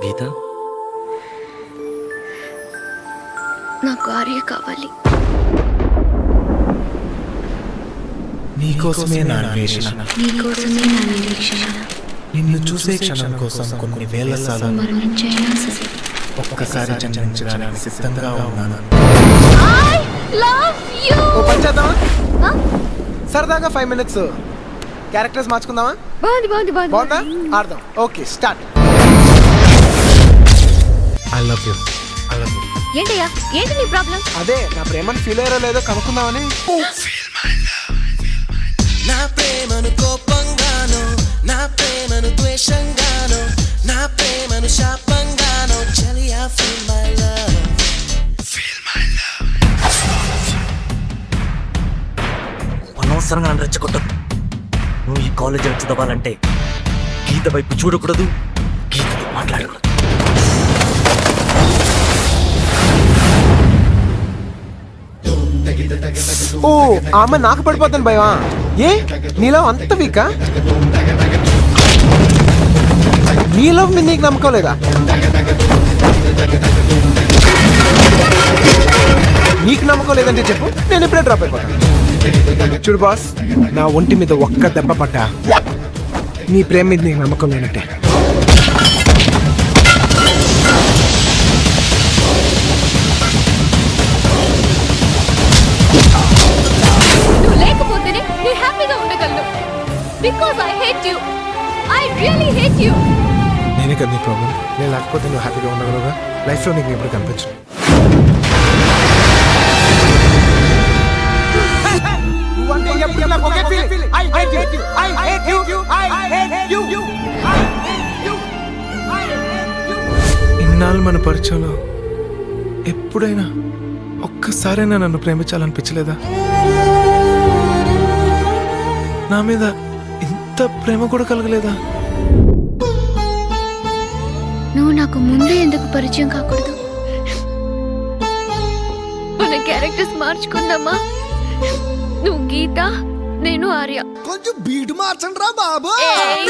గీత, నాకు ఆర్య కావాలి. నీకోసమే నా అన్వేషణ, నీకోసమే నా నిరీక్షణ. నిన్ను చూసే క్షణం కోసం కొన్ని వేల సార్లు మరణించైనా సరే ఒక్కసారి జన్మించడానికి సిద్ధంగా ఉన్నాను. I love you. ఓ పని చేద్దామా? ఆ? సరదాగా 5 minutes క్యారెక్టర్స్ మార్చుకుందామా? బాగుందా? ఆడదాం. Okay, start. I love you. ఏంటయ్యా, ఏంటి నీ ప్రాబ్లం? అదే నా ప్రేమను ఫీల్ అయ్యారో లేదో కనుక్కుందామని. నా ప్రేమను కోపంగాను, నా ప్రేమను ద్వేషంగాను, నా ప్రేమను శాపంగాను, చలియా feel my love, feel my love. అనవసరంగా నన్ను రెచ్చగొట్టకు. నువ్వు ఈ కాలేజీ చదవాలంటే గీత వైపు చూడకూడదు, గీతతో మాట్లాడకూడదు. ఓ ఆమె నాకు పడిపోతాను భయమా? ఏ నీలో అంత వీకా? నీలో నీకు నమ్మకం లేదా? నీకు నమ్మకం లేదంటే చెప్పు, నేను ఇప్పుడే డ్రాప్ అయిపోతాను. చూడు బాస్, నా ఒంటి మీద ఒక్క దెబ్బ పట్టా నీ ప్రేమ మీద నీకు నమ్మకం లేనట్టే. నువ్వు లేకపోతేనే నేను హ్యాపీగా ఉండగలను. Because I hate you. I really hate you. నేనే కదా నీ ప్రాబ్లం. నేను లేకపోతే నువ్వు హ్యాపీగా ఉండగలవుగా? లైఫ్లో నీకు ఎప్పుడు కనిపించు. ఇన్నాళ్ళు మన పరిచయంలో ఎప్పుడైనా ఒక్కసారైనా నన్ను ప్రేమించాలనిపించలేదా? నా మీద ఇంత ప్రేమ కూడా కలగలేదా? నువ్వు నాకు ముందే ఎందుకు పరిచయం కాకూడదు? మన క్యారెక్టర్స్ మార్చుకుందామా? నువ్వు గీత, నేను ఆర్య. కొంచెం బీటు మార్చండి రా బాబు. ఏయ్.